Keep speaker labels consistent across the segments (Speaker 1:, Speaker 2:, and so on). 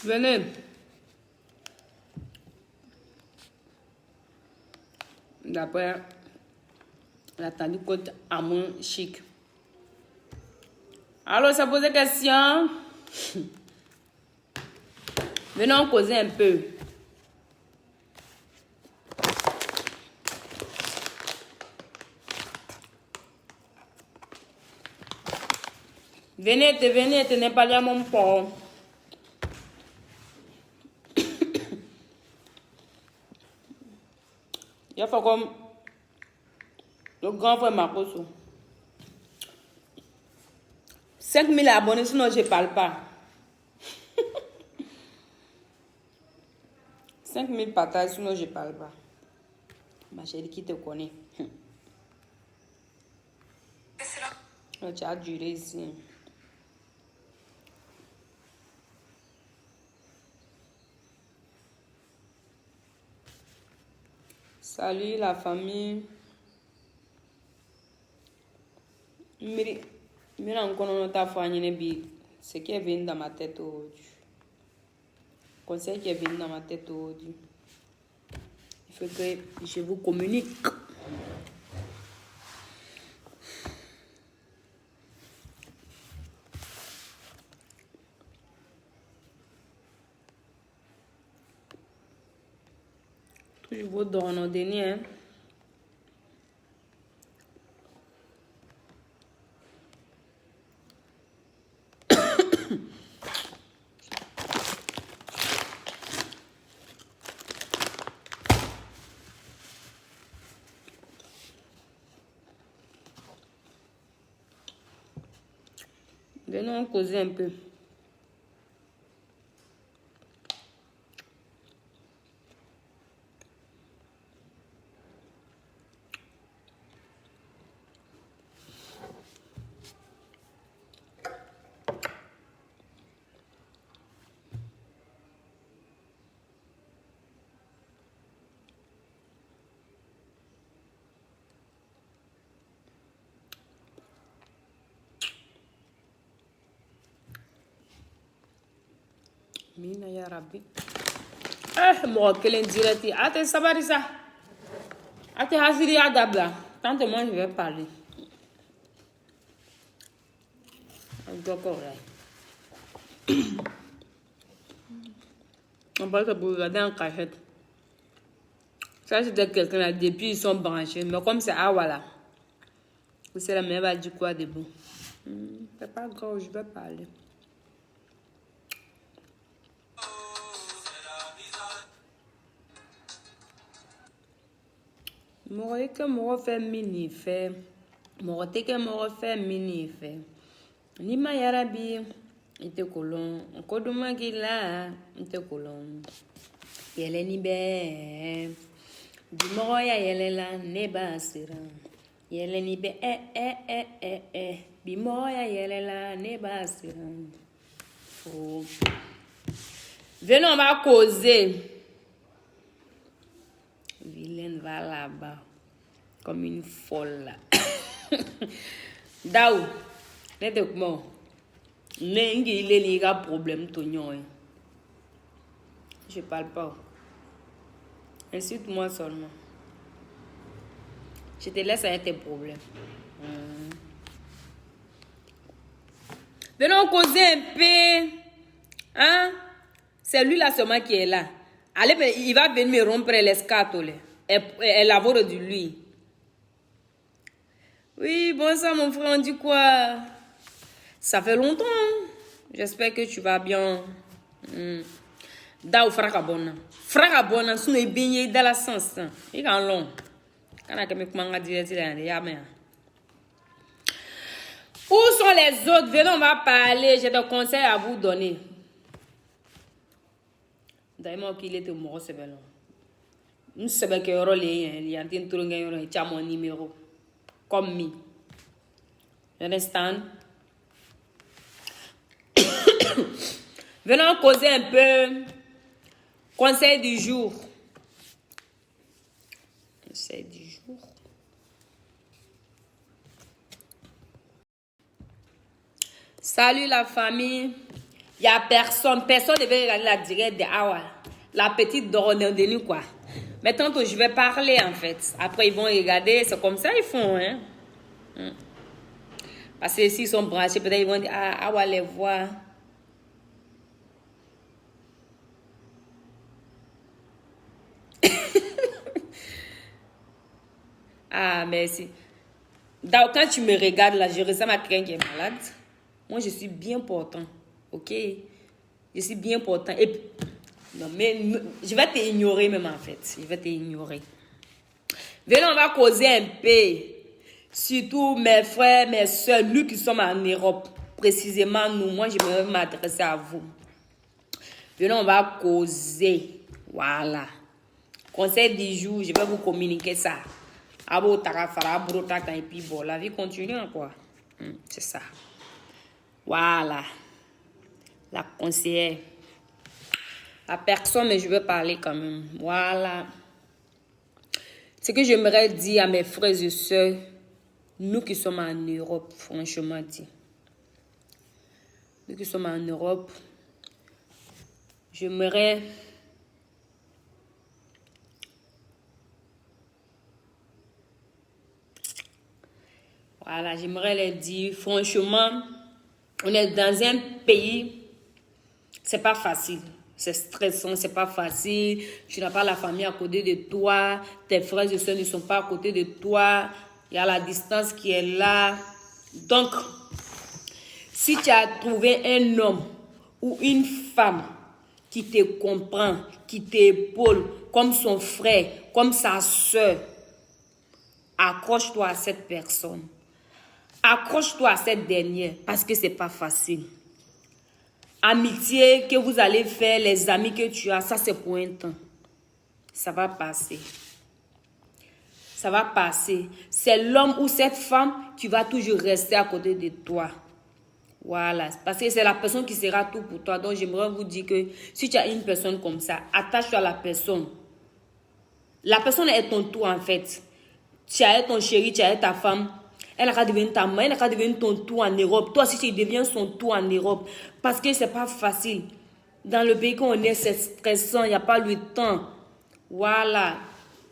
Speaker 1: Venez. D'après la tendue côte à moins chic. Alors, ça pose des questions. Venons causer un peu. Venez, tenez pas à mon port. Il faut comme le grand frère Makoso. 5000 abonnés, sinon je parle pas. 5000 partages, sinon je parle pas. Ma chérie qui te connaît. Tu as duré ici. Salut la famille. Mira encore ta famille. Ce qui est venu dans ma tête aujourd'hui. Conseil qui est venu dans ma tête aujourd'hui. Il faut que je vous communique. Toujours vous donne au dernier. Hein? Venons causer un peu. Mina ya Rabbi. Moi, quel direct. Ate sabarisa. Ate hasiri adabla. Tant moi je vais parler. D'accord. On va se regarder en cachette. Ça, c'était quelqu'un là. Depuis, ils sont branchés. Mais comme c'est voilà. C'est la mère va dire quoi de bon. C'est pas grave, je vais parler. Mɔgɔ que mɔgɔ fɛ min nin fɛ mɔgɔ tɛ kɛ mɔgɔ fɛ min nin fɛ ni ma yara bi I tɛ kolon ko duman k'i la n tɛ kolon yɛlɛni bɛ bimɔgɔya yɛlɛla ne b'a siran yɛlɛni bɛ bimɔgɔya yɛlɛla ne b'a siran fo venez on va causer. Vilaine va là-bas comme une folle là. Daou, n'est-ce pas? Il a problème je parle pas. Insulte-moi seulement. Je te laisse avec tes problèmes. Venons causer un peu. Hein? C'est lui là seulement qui est là. Allez, il va venir me rompre les scatolets. Et lavore de lui. Oui, bonsoir mon frère, on dit quoi? Ça fait longtemps. J'espère que tu vas bien. Dao fracabona. Fracabona, sous les beignets dans la sens. Il est en long. Quand on a me dire, où sont les autres? Venez, on va parler. J'ai des conseils à vous donner. D'ailleurs, qu'il était mort, c'est bon. Nous savons que il y a un numéro comme moi. You understand? Venons causer un peu. Conseil du jour. Conseil du jour. Salut la famille. Il n'y a personne. Personne ne veut regarder la direct de Awa. La petite Doronandeni, quoi. Mais tantôt, je vais parler, en fait. Après, ils vont regarder. C'est comme ça ils font, hein. Parce que s'ils sont branchés, peut-être ils vont dire, ah, Awa les voit. Ah, merci. Donc, quand tu me regardes là, je ressens ma traîne qui est malade. Moi, je suis bien portant. Ok? Je suis bien portant. Et puis, non, mais je vais t'ignorer même en fait. Je vais t'ignorer. Venez, on va causer un peu. Surtout mes frères, mes soeurs, nous qui sommes en Europe. Précisément, nous, moi, je vais m'adresser à vous. Venez, on va causer. Voilà. Conseil du jour, je vais vous communiquer ça. Et puis bon, la vie continue quoi. C'est ça. Voilà. La conseillère. La personne, mais je veux parler quand même. Voilà. Ce que j'aimerais dire à mes frères et sœurs, nous qui sommes en Europe, franchement dit. Nous qui sommes en Europe, j'aimerais... Voilà, j'aimerais leur dire, franchement, on est dans un pays, c'est pas facile. C'est stressant, c'est pas facile. Tu n'as pas la famille à côté de toi. Tes frères et soeurs ne sont pas à côté de toi. Il y a la distance qui est là. Donc, si tu as trouvé un homme ou une femme qui te comprend, qui t'épaule, comme son frère, comme sa soeur, accroche-toi à cette personne. Accroche-toi à cette dernière parce que c'est pas facile. Amitié que vous allez faire, les amis que tu as, ça c'est pour un temps. Ça va passer. Ça va passer. C'est l'homme ou cette femme qui va toujours rester à côté de toi. Voilà. Parce que c'est la personne qui sera tout pour toi. Donc j'aimerais vous dire que si tu as une personne comme ça, attache-toi à la personne. La personne est ton tout en fait. Tu as ton chéri, tu as ta femme. Elle va devenir ta main, elle va devenir ton tout en Europe. Toi aussi, tu deviens son tout en Europe. Parce que c'est pas facile. Dans le pays qu'on est, c'est stressant, il n'y a pas le temps. Voilà.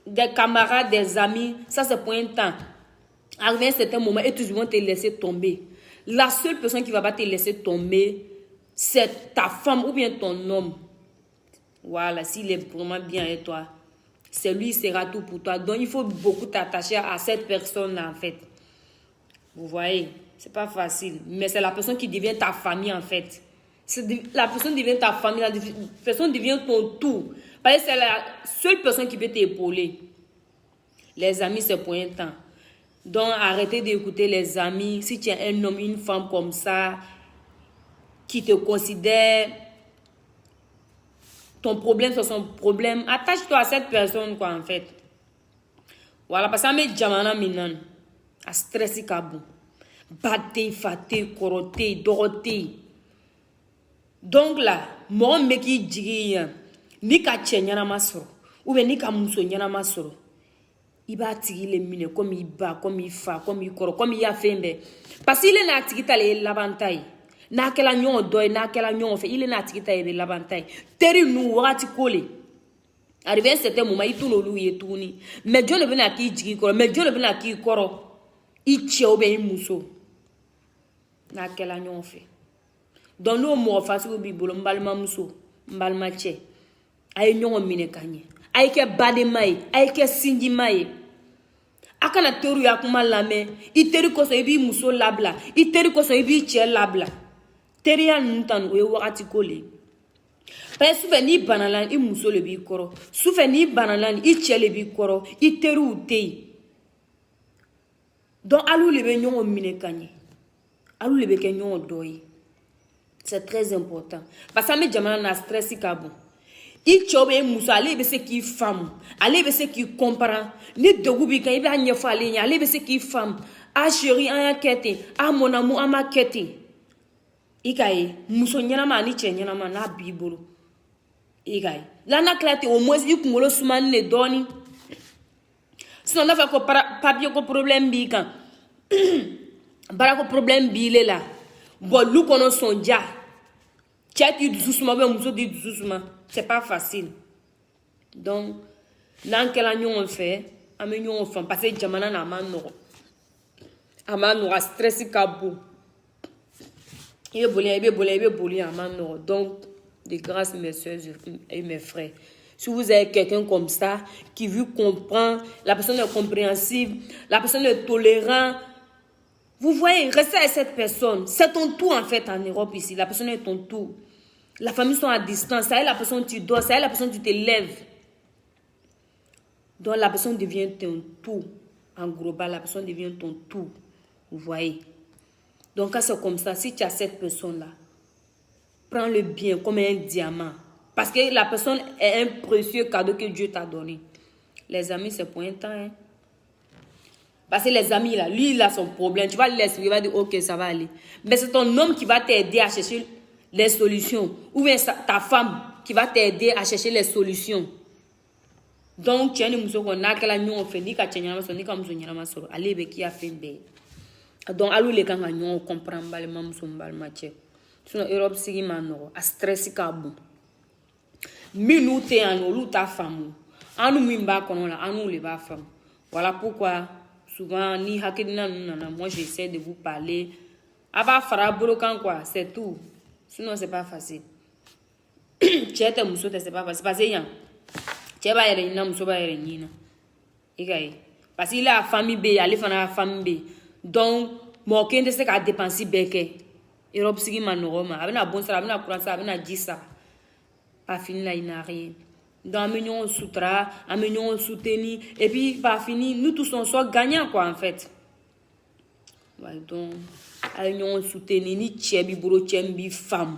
Speaker 1: Des camarades, des amis, ça c'est pour un temps. Arrivé à un certain moment, et tous vont te laisser tomber. La seule personne qui ne va pas te laisser tomber, c'est ta femme ou bien ton homme. Voilà, s'il est vraiment bien avec toi, c'est lui qui sera tout pour toi. Donc il faut beaucoup t'attacher à cette personne-là en fait. Vous voyez, c'est pas facile. Mais c'est la personne qui devient ta famille en fait. La personne devient ta famille, la personne devient ton tout. Parce que c'est la seule personne qui peut t'épauler. Les amis, c'est pour un temps. Donc arrêtez d'écouter les amis. Si tu as un homme, une femme comme ça, qui te considère, ton problème c'est son problème, attache-toi à cette personne quoi en fait. Voilà, parce que ça me jamana minan. A stressi ka bon. Batte, fate, korote, dorote. Donc là, moi me ki jigi ni ka cɛ ɲɛnama sɔrɔ ou bien ni ka muso ɲɛnama sɔrɔ i b'a tigi le minɛ comme i ba, comme i fa, comme i kɔrɔ, comme i y'a fɛn bɛɛ. Parce que il n'a tigi ta le ye laban ta ye. N'a kɛla ɲɔgɔn dɔ ye, n'a kɛla ɲɔgɔn fɛ, il n'a tigi ta ye laban ta ye. Teri nu wagati ko le. Arrivé à un certain moment, il tourne au loup et tourne. Mais Dieu ne veut pas qu'il jigi kɔrɔ, mais Dieu ne veut pas qu'il kɔrɔ. I cɛ ou bien i muso. N'a kɛla ɲɔgɔn fɛ. Donc n'o mɔgɔ fasugu b'i bolo, n balimamuso, n balima cɛ, a ye ɲɔgɔn minɛ ka ɲɛ. A ye kɛ badema ye, a ye kɛ sinjima ye. A kana teriya kuma lamɛn. I teri kosɔn i b'i muso labila, i teri kosɔn i b'i cɛ labila. Teriya ninnu ta o ye wagati ko le. Parce que sufɛ n'i banala i muso le b'i kɔrɔ, sufɛ n'i banala i cɛ le b'i kɔrɔ, i teriw tɛ yen. Donc alu le bɛ ɲɔgɔn minɛ ka ɲɛ, alu le bɛ kɛ ɲɔgɔn dɔ ye. C'est très important. Parce que an bɛ jamana na stress ka bon. I cɛw bɛ muso ale bɛ se k'i faamu, ale bɛ se k'i comprendre. Ni degun b'i kan i b'a ɲɛfɔ ale ɲɛ, ale bɛ se k'i faamu. Ah chérie, an y'a kɛ ten, ah mon amour, an m'a kɛ ten. I ka ye muso ɲɛnama ani cɛ ɲɛnama n'a b'i bolo. I ka ye là n'a kɛra ten au moins i kunkolo sumani de dɔɔni. Sinon n'a fɛ ko papier ko problème b'i kan, baara ko problème b'i le la. Bon lu kɔnɔ sɔnja. Chat dit doucement, ben muso dit doucement. C'est pas facile. Donc, dans quel année on fait, on fait parce que jamana na manoro. Amano a stressé kabo. Il est bolé, amano. Donc, de grâce mes soeurs et mes frères. Si vous avez quelqu'un comme ça qui vous comprend, la personne est compréhensive, la personne est tolérante, vous voyez, restez avec cette personne. C'est ton tour en fait en Europe ici. La personne est ton tour. La famille sont à distance. C'est la personne tu dors, c'est la personne tu te lèves. Donc la personne devient ton tout. En global, la personne devient ton tout. Vous voyez. Donc quand c'est comme ça, si tu as cette personne-là, prends-le bien comme un diamant. Parce que la personne est un précieux cadeau que Dieu t'a donné. Les amis, c'est pour un temps. Hein? Parce que les amis, là, lui, il a son problème. Tu vas le laisser, il va dire, ok, ça va aller. Mais c'est ton homme qui va t'aider à chercher les solutions. Ou bien ta femme qui va t'aider à chercher les solutions. Donc, tu as une musique qu'on a, que la nuit, fait, ni qu'à tu ni qu'à nous on a allez, avec qui a fait bé. Donc, allô, les gens, on comprend pas les mamans, sont mal matchés. Sinon, Europe, c'est maintenant, à stress, kabou. Mais nous, t'es en nous, ta femme. En nous, mimba, qu'on a, en nous, les bas femmes. Voilà pourquoi, souvent, ni hakidina, moi, j'essaie de vous parler. Aba fara brokan quoi, c'est tout. Sinon, c'est pas facile. Tu es muso, c'est pas facile. Parce que, tu vas y aller, muso va y aller. Parce qu'il a famille B, il a la famille B. Donc, moi, qui ne sait qu'à dépenser beke. Europe, c'est qui m'a nommé. Avec la bonne ça, avec la courante ça, avec la 10 ça. Pas fini là, il n'a rien. Donc, amenons un soutra, amenons un soutenu. Et puis, pas fini, nous tous on soit gagnants, quoi, en fait. Ouais, donc, amenons un soutenu, ni tchebi bro, tchebi femme.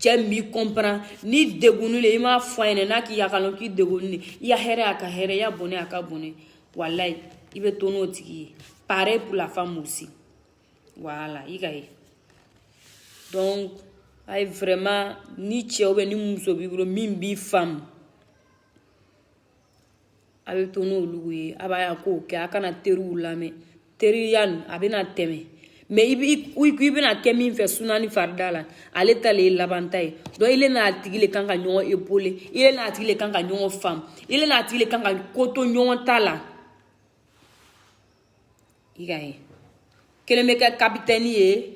Speaker 1: Tchebi comprend, ni dégounu, il m'a foiné, n'a qui y a calon qui dégounu. Il y a here à here, il y a bonnet à bonnet. Voilà, il veut tourner au tiki. Pareil pour la femme aussi. Voilà, il y a. Donc, ay vraiment ni tchèbe ni muso bibro mimbi femme avec ton loué abaya ko ke akana teru lame teri yan abena teme mais il bena kemi fait sunani fardala ale tale labantay donc il na tigile kanga nyon épaulé il na tigile kanga nyon femme il na tigile kanga koto nyon tala igaye keleme ka capitaine ye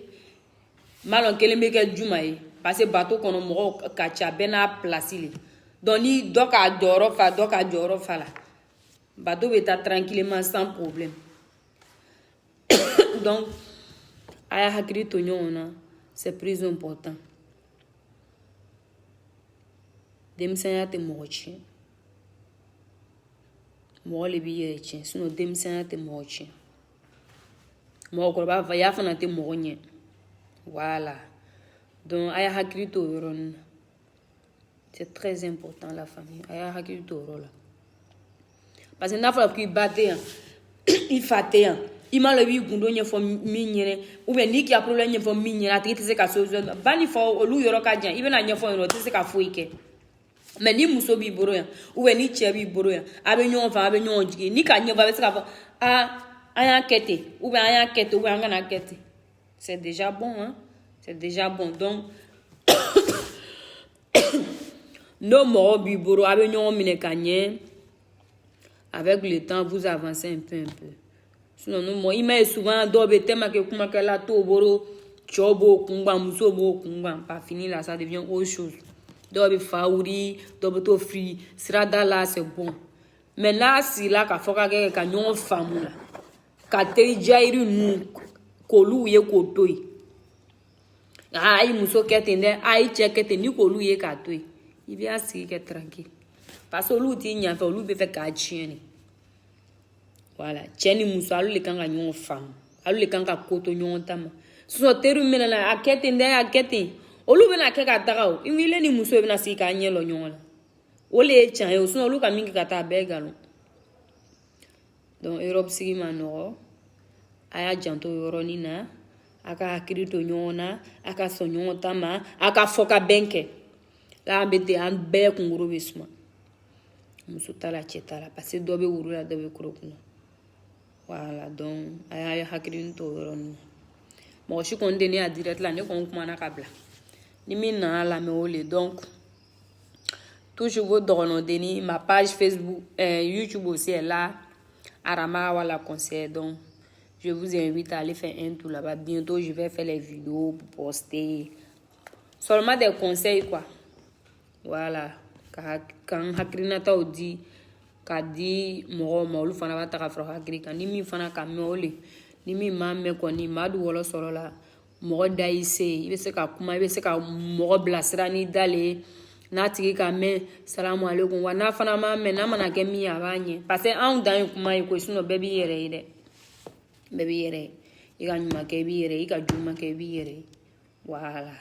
Speaker 1: malon keleme ka jumaye parce que bateau kono mo kacha bena place li donc ni doka doro fa la bateau beta tranquillement sans problème donc aya hakri to nyona c'est plus important demsanya te mochi mo le biye chi sinon demsanya te mochi mo ko ba va ya fana te mogne voilà. Donc, aya hakilito yoron. C'est très important la famille. Aya hakilito yoron. Parce que n'a pas qu'il battait, il fatait. Il m'a le vu gundo nye fo minyere ou bien ni qui a problème nye fo minyere ati tese ka solution. Bani fo olu yoro ka jan, ibe na nye fo yoro tese ka fo ike. Mais ni muso bi boro ya ou bien ni che bi boro ya. Abe nyon fa abe nyon jigi ni ka nye va tese ka fo aya kete ou bien aya kete ou bien ngana kete. C'est déjà bon hein. C'est déjà bon. Donc, nos morts biboro avec le temps, vous avancez un peu. Sinon, nous, il m'a souvent d'obé thème que kuma que la toboro, chobo, kumba, musobo, kumba, pas fini là, ça devient autre chose. D'obé faouri, d'obé to free, sera dans là, c'est bon. Mais là, si là, qu'a foka que kanyon femme là, qu'a te jairi nous, kolu ye kotoi. Aïe, muso ketende, aïe, tchekete, ni ko lu ye katwe. Il vient si que tranquille. Parce que l'outil n'y a pas, l'outil fait qu'à tienne. Voilà, tienne muso, alu le kanga nyon femme, alu le kanga koto nyon tama. So teru mena a ketende a kete. Olu bena keka tagao, il ni muso bena si ka nyelo nyon la. Ole chan yo, so olu ka mingi kata begalo. Donc Europe sigi manoro, aya janto yoroni na. Aka hakirito nyona aka sonyo tama aka foka benke la mbete an be kunguru bisma musutala chetala parce que dobe urula dobe kurokuna voilà donc aya hakirito ron mo shi kondeni a direct la ne kon kuma na kabla ni mi na la me ole. Donc toujours vous donner ma page Facebook, YouTube aussi est là. Arama Wala Conseil. Donc je vous invite à aller faire un tour là-bas. Bientôt je vais faire les vidéos pour poster. Seulement des conseils quoi. Voilà. Quand Hakrinata dit ka di mɔgɔw ma olu fana b'a ta ka fara hakili kan ni min fana ka mɛn o le ni min m'a mɛn kɔni maa du wɔlɔ sɔrɔ la mɔgɔ da y'i se i bɛ se ka kuma i bɛ se ka mɔgɔ bilasira n'i dalen ye n'a tigi ka mɛn salamu aleykum wa n'a fana m'a mɛn n'a mana kɛ min ye a b'a ɲɛ parce que anw dan ye kuma ye koyi sinon bɛɛ b'i yɛrɛ ye dɛ bɛɛ b'i yɛrɛ ye i ka ɲuman kɛ i b'i yɛrɛ ye i ka juguman kɛ i b'i yɛrɛ ye voilà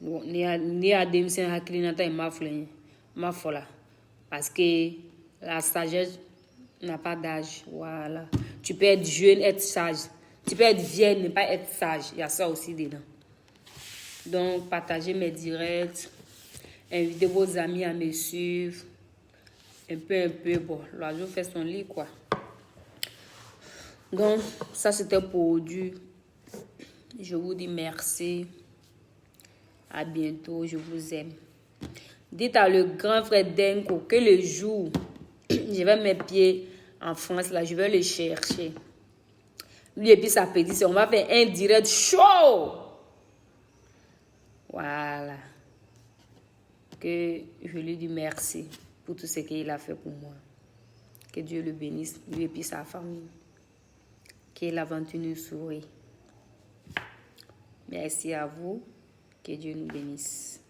Speaker 1: n'i y'a denmisɛn hakilinata ye n b'a filɛ n b'a fɔ la parce que la sagesse n'a pas d'âge. Voilà. Tu peux être jeune, être sage. Tu peux être vieille, ne pas être sage. Il y a ça aussi dedans. Donc, partagez mes directs. Invitez vos amis à me suivre. Un peu. Bon, l'oiseau fait son lit, quoi. Donc, ça, c'était pour aujourd'hui. Je vous dis merci. À bientôt. Je vous aime. Dites à le grand frère Denko que le jour... je vais mes pieds en France, là, je vais le chercher. Lui et puis sa petite, on va faire un direct chaud. Voilà. Que je lui dis merci pour tout ce qu'il a fait pour moi. Que Dieu le bénisse, lui et puis sa famille. Que l'aventure nous sourit. Merci à vous. Que Dieu nous bénisse.